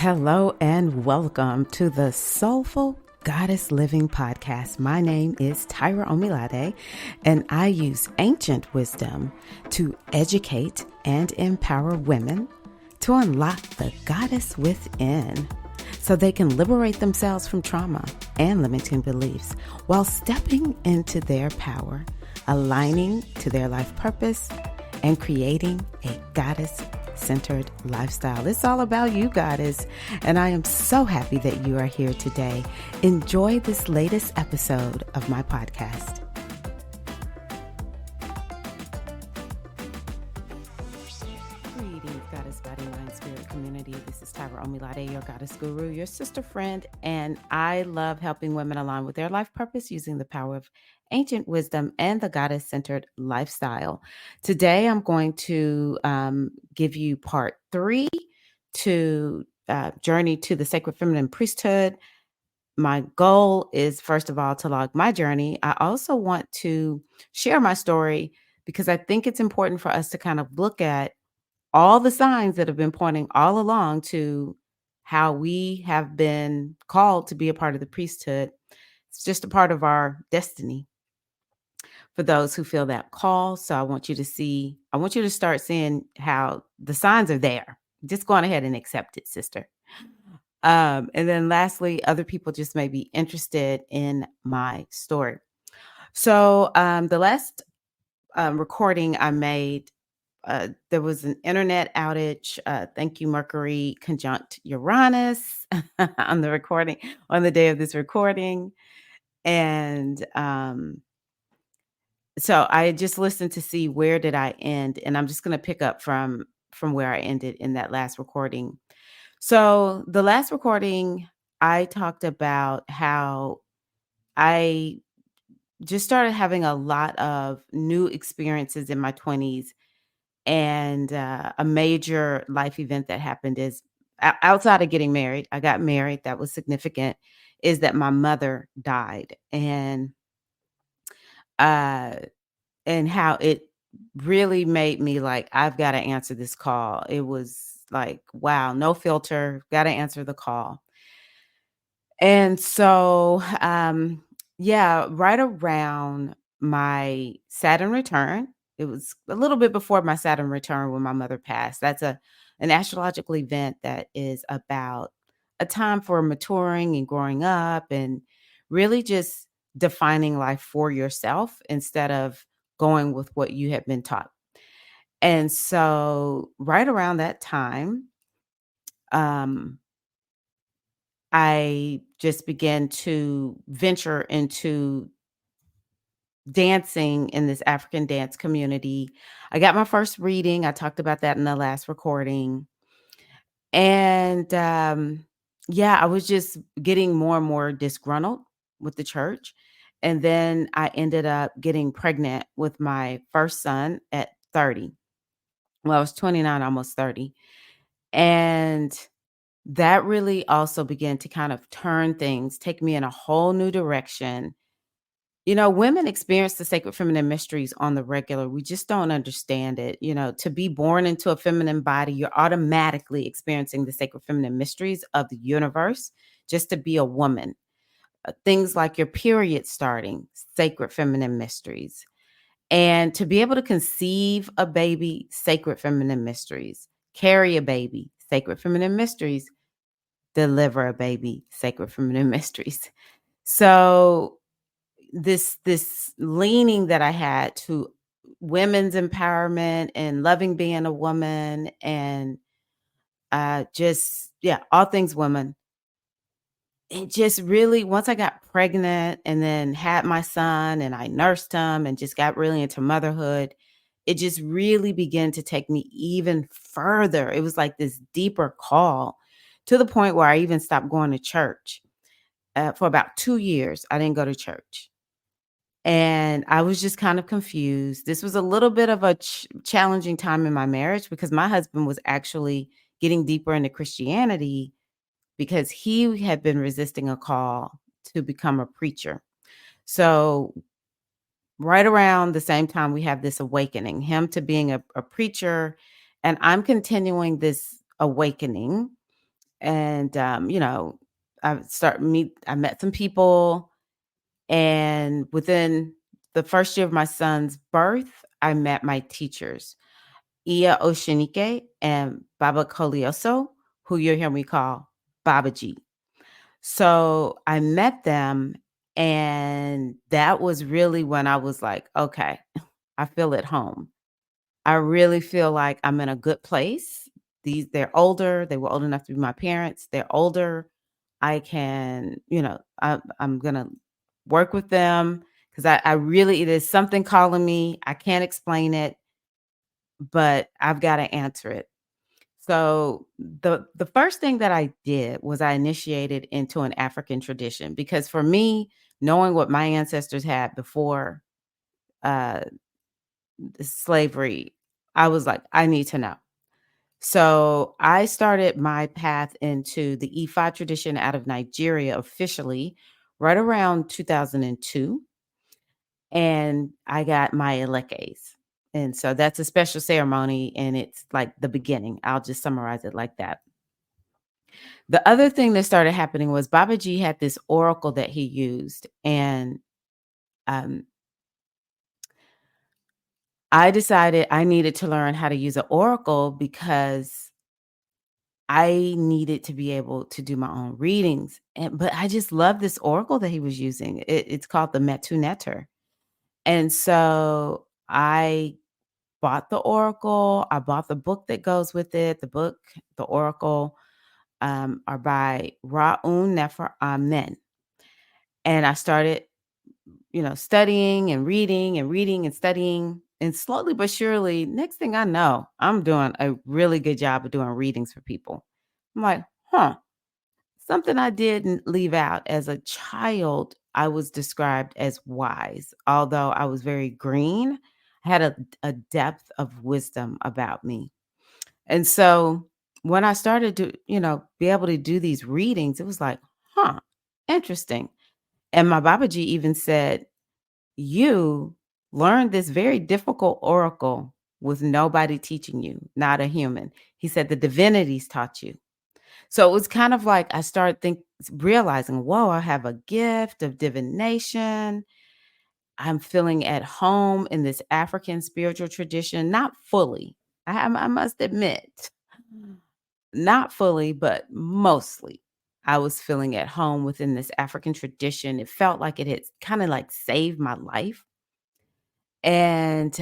Hello and welcome to the Soulful Goddess Living Podcast. My name is Tyra Omilade, and I use ancient wisdom to educate and empower women to unlock the goddess within so they can liberate themselves from trauma and limiting beliefs while stepping into their power, aligning to their life purpose, and creating a goddess-centered lifestyle. It's all about you, goddess, and I am so happy that you are here today. Enjoy this latest episode of my podcast. Greetings, Goddess Body, Mind, Spirit community. This is Tyra Omilade, your goddess guru, your sister friend, and I love helping women align with their life purpose using the power of ancient wisdom and the goddess-centered lifestyle. Today, I'm going to give you part 3 to Journey to the Sacred Feminine Priesthood. My goal is, first of all, to log my journey. I also want to share my story because I think it's important for us to kind of look at all the signs that have been pointing all along to how we have been called to be a part of the priesthood. It's just a part of our destiny for those who feel that call. So I want you to start seeing how the signs are there. Just go on ahead and accept it, sister. And then lastly, other people just may be interested in my story. So the last recording I made, there was an internet outage. Thank you, Mercury conjunct Uranus on the day of this recording. And so I just listened to see where did I end, and I'm just going to pick up from where I ended in that last recording. So the last recording, I talked about how I just started having a lot of new experiences in my 20s. And a major life event that happened is outside of getting married. I got married. That was significant. Is that my mother died, uh, and how it really made me like, I've got to answer this call. It was like, wow, no filter. Got to answer the call. And so, yeah, right around my Saturn return, it was a little bit before my Saturn return when my mother passed. That's an astrological event that is about a time for maturing and growing up and really just defining life for yourself instead of going with what you have been taught. And so right around that time, um, I just began to venture into dancing in this African dance community. I got my first reading. I talked about that in the last recording. And yeah, I was just getting more and more disgruntled with the church. And then I ended up getting pregnant with my first son at 30. Well, I was 29, almost 30. And that really also began to kind of turn things, take me in a whole new direction. You know, women experience the sacred feminine mysteries on the regular. We just don't understand it. You know, to be born into a feminine body, you're automatically experiencing the sacred feminine mysteries of the universe just to be a woman. Things like your period starting, sacred feminine mysteries. And to be able to conceive a baby, sacred feminine mysteries. Carry a baby, sacred feminine mysteries. Deliver a baby, sacred feminine mysteries. So this leaning that I had to women's empowerment and loving being a woman and just all things women. It just really, once I got pregnant and then had my son and I nursed him and just got really into motherhood, it just really began to take me even further. It was like this deeper call to the point where I even stopped going to church. For about 2 years, I didn't go to church. And I was just kind of confused. This was a little bit of a challenging time in my marriage because my husband was actually getting deeper into Christianity because he had been resisting a call to become a preacher. So right around the same time, we have this awakening, him to being a preacher, and I'm continuing this awakening. And, I met some people, and within the first year of my son's birth, I met my teachers, Iya Oshinike and Baba Kolioso, who you'll hear me call Babaji. So I met them, and that was really when I was like, okay, I feel at home. I really feel like I'm in a good place. They're older. They were old enough to be my parents. They're older. I can, I'm gonna work with them because I really, it is something calling me. I can't explain it, but I've got to answer it. So the first thing that I did was I initiated into an African tradition because for me, knowing what my ancestors had before uh, slavery, I was like, I need to know. So I started my path into the Ifa tradition out of Nigeria officially right around 2002. And I got my elekes. And so that's a special ceremony and it's like the beginning. I'll just summarize it like that. The other thing that started happening was Babaji had this oracle that he used. And um, I decided I needed to learn how to use an oracle because I needed to be able to do my own readings, but I just love this oracle that he was using. It's called the Metu Neter, and so I bought the oracle. I bought the book that goes with it. The oracle, are by Ra'un Nefer Amen, and I started, studying and reading and reading and studying, and slowly but surely, next thing I know, I'm doing a really good job of doing readings for people. I'm like, huh. Something I didn't leave out, as a child, I was described as wise, although I was very green, I had a depth of wisdom about me. And so when I started to, be able to do these readings, it was like, huh, interesting. And my Babaji even said, you learned this very difficult oracle with nobody teaching you, not a human. He said the divinities taught you. So it was kind of like I started realizing, whoa, I have a gift of divination. I'm feeling at home in this African spiritual tradition, not fully. I must admit, not fully, but mostly. I was feeling at home within this African tradition. It felt like it had kind of like saved my life. And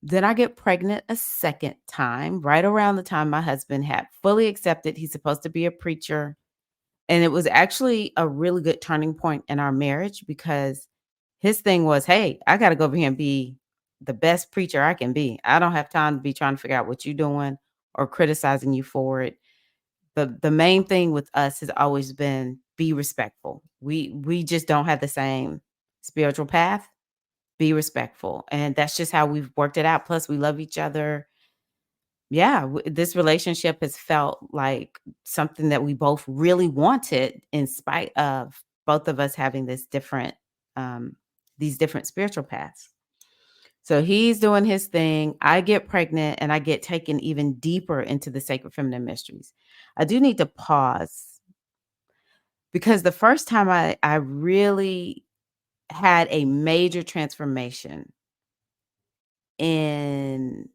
then I get pregnant a second time, right around the time my husband had fully accepted he's supposed to be a preacher. And it was actually a really good turning point in our marriage because his thing was, "Hey, I gotta go over here and be the best preacher I can be. I don't have time to be trying to figure out what you're doing or criticizing you for it." The main thing with us has always been be respectful. We just don't have the same spiritual path. Be respectful, and that's just how we've worked it out. Plus, we love each other. Yeah, this relationship has felt like something that we both really wanted in spite of both of us having um, these different spiritual paths. So he's doing his thing. I get pregnant and I get taken even deeper into the sacred feminine mysteries. I do need to pause because the first time I really had a major transformation in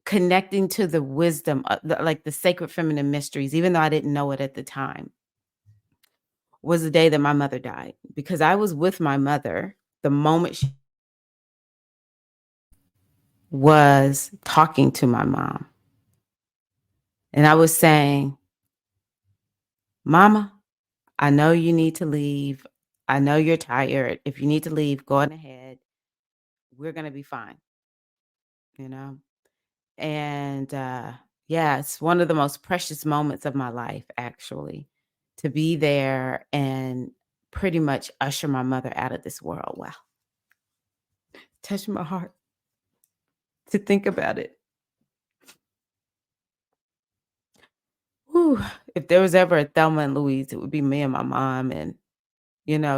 connecting to the wisdom, like the sacred feminine mysteries, even though I didn't know it at the time, was the day that my mother died. Because I was with my mother the moment she was talking to my mom. And I was saying, Mama, I know you need to leave. I know you're tired. If you need to leave, go on ahead. We're going to be fine, you know? And yeah, it's one of the most precious moments of my life, actually, to be there and pretty much usher my mother out of this world. Wow. Touched my heart to think about it. Whew. If there was ever a Thelma and Louise, it would be me and my mom. And,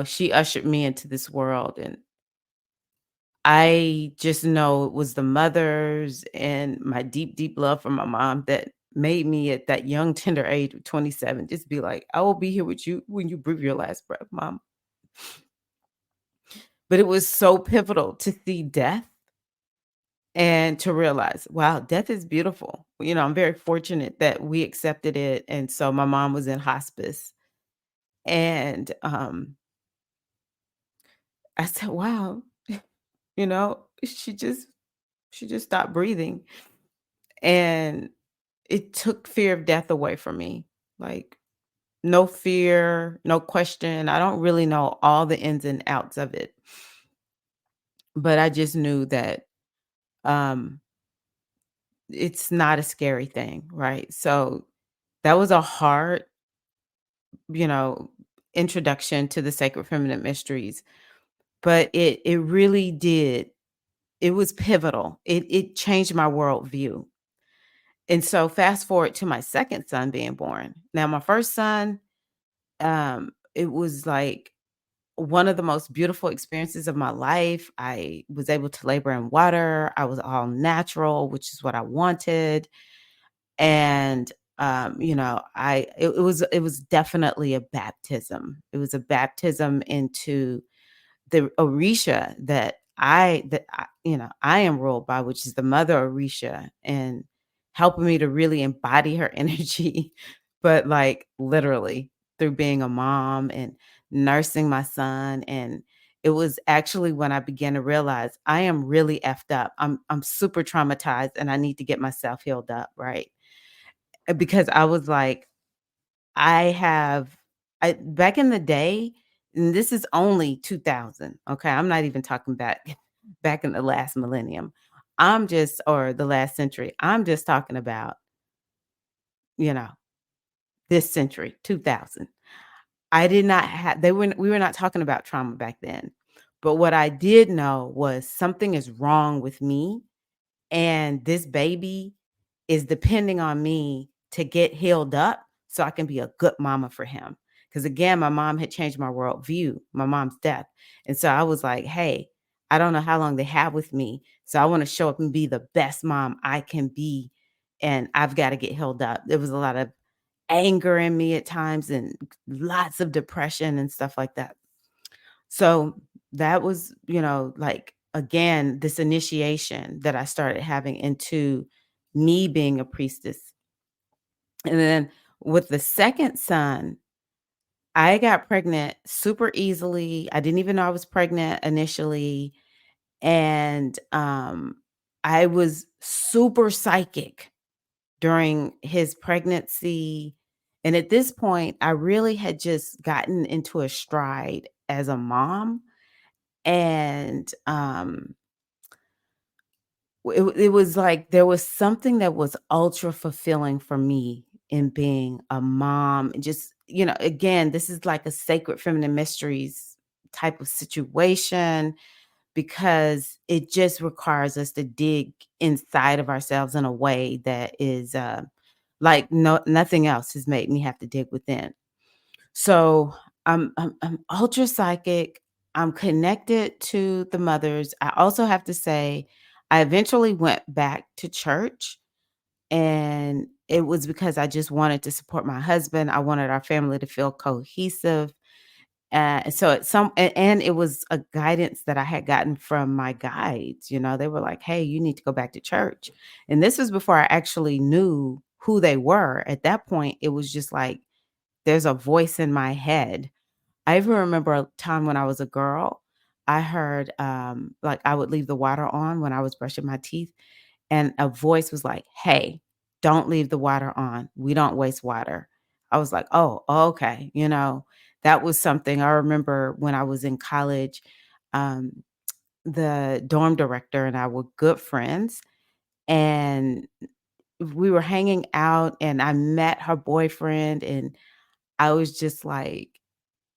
she ushered me into this world. And I just know it was the mothers and my deep, deep love for my mom that made me at that young, tender age of 27 just be like, "I will be here with you when you breathe your last breath, mom." But it was so pivotal to see death and to realize, wow, death is beautiful. I'm very fortunate that we accepted it, and so my mom was in hospice, and, I said, "Wow," you know, she just stopped breathing, and it took fear of death away from me, like, no fear, no question. I don't really know all the ins and outs of it, but I just knew that, um, it's not a scary thing, right? So, that was a hard, you know, introduction to the sacred feminine mysteries, but it really did. It was pivotal. It changed my worldview. And so fast forward to my second son being born. Now my first son, it was like one of the most beautiful experiences of my life. I was able to labor in water. I was all natural, which is what I wanted. And it was definitely a baptism. It was a baptism into the Orisha that I am ruled by, which is the mother Orisha, and helping me to really embody her energy, but like literally through being a mom and nursing my son. And it was actually when I began to realize I am really effed up. I'm super traumatized and I need to get myself healed up, right? Because I was like, I have I back in the day, and this is only 2000, okay? I'm not even talking back in the last millennium. Or the last century. I'm just talking about, you know, this century, 2000. I did not have they were we were not talking about trauma back then. But what I did know was something is wrong with me, and this baby is depending on me to get healed up so I can be a good mama for him. Because again, my mom had changed my worldview, my mom's death. And so I was like, hey, I don't know how long they have with me. So I want to show up and be the best mom I can be. And I've got to get healed up. There was a lot of anger in me at times and lots of depression and stuff like that. So that was, like again, this initiation that I started having into me being a priestess. And then with the second son, I got pregnant super easily. I didn't even know I was pregnant initially. And I was super psychic during his pregnancy. And at this point, I really had just gotten into a stride as a mom. And, it was like there was something that was ultra fulfilling for me in being a mom, and just, again, this is like a sacred feminine mysteries type of situation because it just requires us to dig inside of ourselves in a way that is, like nothing else has made me have to dig within. So I'm ultra psychic. I'm connected to the mothers. I also have to say, I eventually went back to church, and it was because I just wanted to support my husband. I wanted our family to feel cohesive. So at and it was a guidance that I had gotten from my guides. They were like, "Hey, you need to go back to church." And this was before I actually knew who they were. At that point, it was just like there's a voice in my head. I even remember a time when I was a girl, I heard, like, I would leave the water on when I was brushing my teeth, and a voice was like, "Hey, don't leave the water on. We don't waste water." I was like, "Oh, okay." That was something I remember when I was in college. um, the dorm director and I were good friends, and we were hanging out, and I met her boyfriend, and I was just like,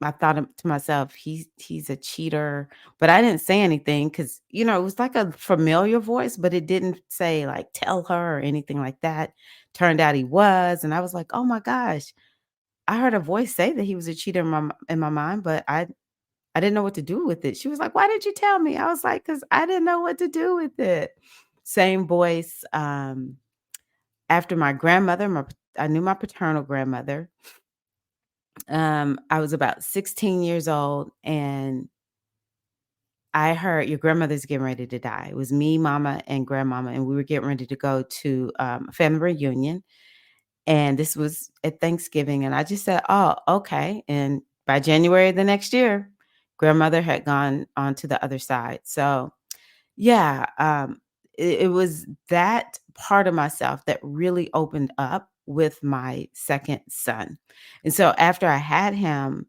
I thought to myself, "He's a cheater," but I didn't say anything because it was like a familiar voice, but it didn't say, like, "Tell her," or anything like that. Turned out he was, and I was like, "Oh my gosh." I heard a voice say that he was a cheater in my mind, but I didn't know what to do with it. She was like, "Why did you tell me?" I was like, "'Cause I didn't know what to do with it." Same voice, After my grandmother, I knew my paternal grandmother. I was about 16 years old, and I heard your grandmother's getting ready to die. It was me, mama, and grandmama, and we were getting ready to go to a family reunion. And this was at Thanksgiving. And I just said, oh, okay. And by January the next year, grandmother had gone on to the other side. So, yeah, it was that part of myself that really opened up with my second son. And so after I had him,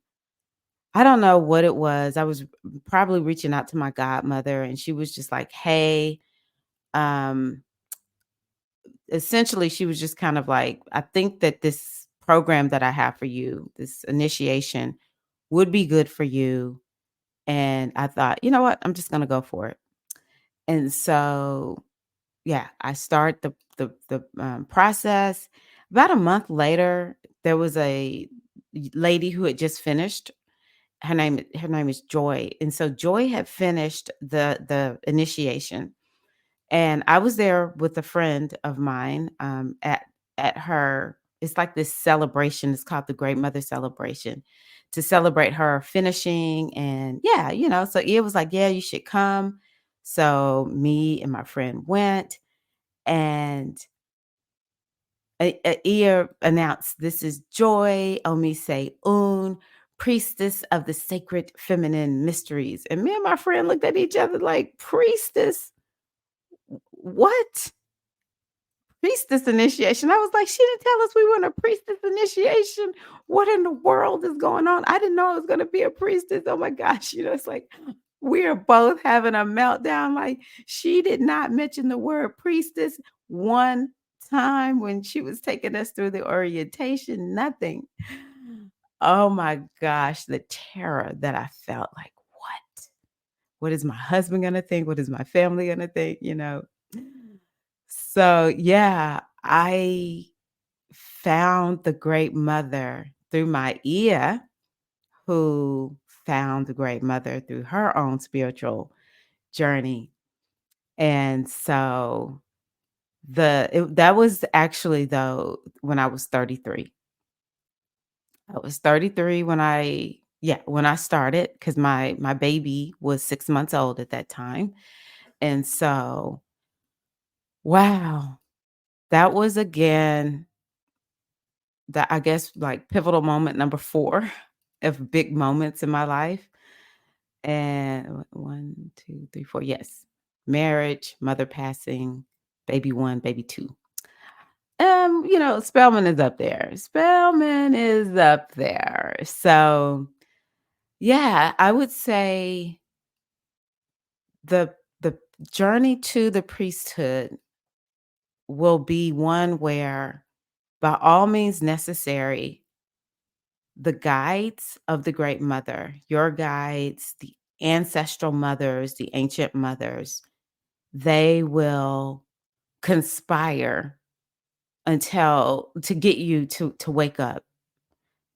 I don't know what it was. I was probably reaching out to my godmother, and she was just like, "Hey," um, essentially, she was just kind of like, "I think that this program that I have for you, this initiation, would be good for you." And I thought, you know what? I'm just gonna go for it. And so, yeah, I start the process. About a month later, there was a lady who had just finished. Her name is Joy, and so Joy had finished the initiation, and I was there with a friend of mine, at her it's like this celebration, it's called the Great Mother Celebration, to celebrate her finishing, and yeah, so it was like, "Yeah, you should come." So me and my friend went, and a ear announced, "This is Joy Omise Un, priestess of the sacred feminine mysteries." And me and my friend looked at each other like, "Priestess? What? Priestess initiation?" I was like, "She didn't tell us we were in a priestess initiation. What in the world is going on?" I didn't know it was gonna be a priestess. Oh my gosh, it's like we are both having a meltdown. Like, she did not mention the word priestess one time when she was taking us through the orientation, nothing. Oh my gosh, the terror that I felt, like, what? What is my husband gonna think? What is my family gonna think? So, yeah, I found the great mother through my Ia, who found the great mother through her own spiritual journey. And so that was actually, though, when I was 33. I was 33 when I started, because my baby was 6 months old at that time. And so, wow, that was again that, I guess, like, pivotal moment number 4 of big moments in my life. And 1, 2, 3, 4, yes. Marriage, mother passing, baby 1, baby 2. Spellman is up there. Spellman is up there. So, yeah, I would say the journey to the priesthood will be one where, by all means necessary, the guides of the great mother, your guides, the ancestral mothers, the ancient mothers, they will conspire until to get you to wake up.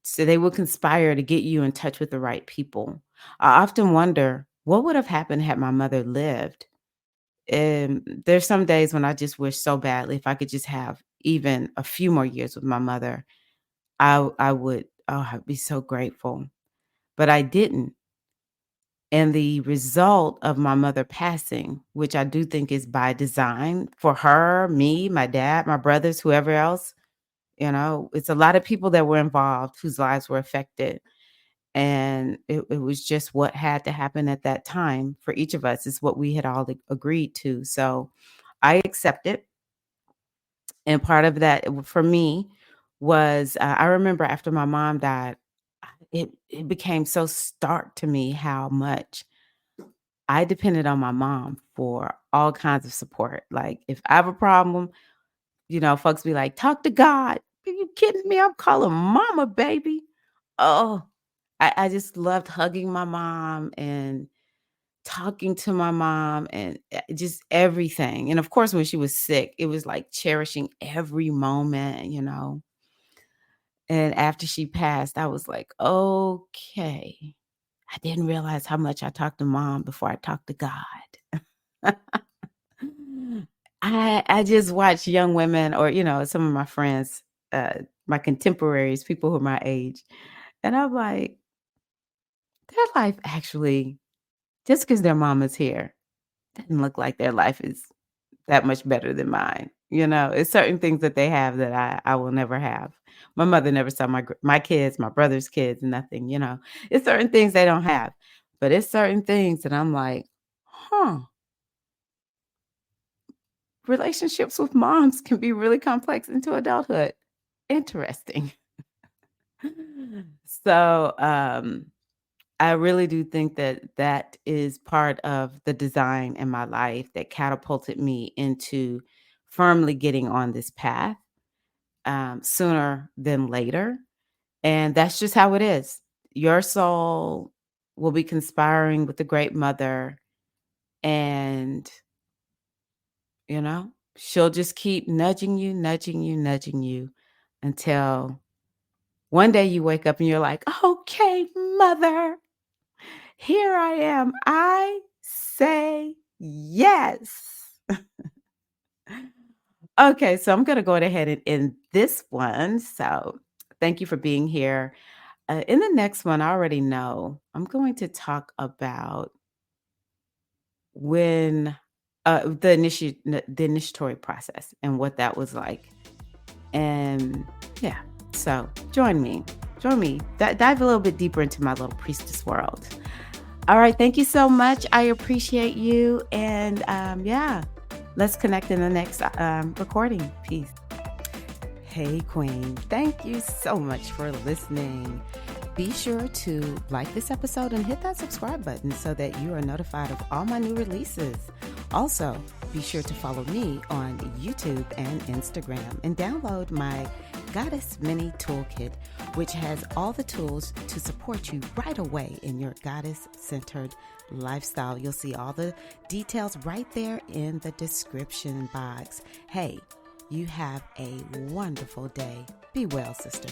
So they will conspire to get you in touch with the right people. I often wonder what would have happened had my mother lived. And there's some days when I just wish so badly if I could just have even a few more years with my mother. I would, oh, I'd be so grateful. But I didn't. And the result of my mother passing, which I do think is by design for her, me, my dad, my brothers, whoever else, it's a lot of people that were involved whose lives were affected. And it was just what had to happen at that time for each of us. It's what we had all agreed to. So I accepted. And part of that for me was, I remember after my mom died, it became so stark to me how much I depended on my mom for all kinds of support. Like, if I have a problem, folks be like, "Talk to God." Are you kidding me? I'm calling mama, baby. Oh, I just loved hugging my mom and talking to my mom and just everything. And of course, when she was sick, it was like cherishing every moment. And after she passed, I was like, okay, I didn't realize how much I talked to mom before I talked to God. I just watch young women or, some of my friends, uh, my contemporaries, people who are my age, and I'm like, their life actually, just because their mama's here, doesn't look like their life is that much better than mine. It's certain things that they have that I will never have. My mother never saw my kids, my brother's kids, nothing. It's certain things they don't have, but it's certain things that I'm like, huh, relationships with moms can be really complex into adulthood. Interesting. So, I really do think that that is part of the design in my life that catapulted me into firmly getting on this path, sooner than later. And that's just how it is. Your soul will be conspiring with the great mother, and, she'll just keep nudging you, nudging you, nudging you until one day you wake up and you're like, okay, mother. Here I am. I say yes. Okay, so I'm going to go ahead and end this one. So thank you for being here. In the next one, I already know I'm going to talk about when the initiatory process and what that was like. And yeah, so join me, dive a little bit deeper into my little priestess world. All right. Thank you so much. I appreciate you. And yeah, let's connect in the next recording. Peace. Hey, Queen. Thank you so much for listening. Be sure to like this episode and hit that subscribe button so that you are notified of all my new releases. Also, be sure to follow me on YouTube and Instagram and download my Goddess Mini Toolkit, which has all the tools to support you right away in your goddess-centered lifestyle. You'll see all the details right there in the description box. Hey, you have a wonderful day. Be well, sister.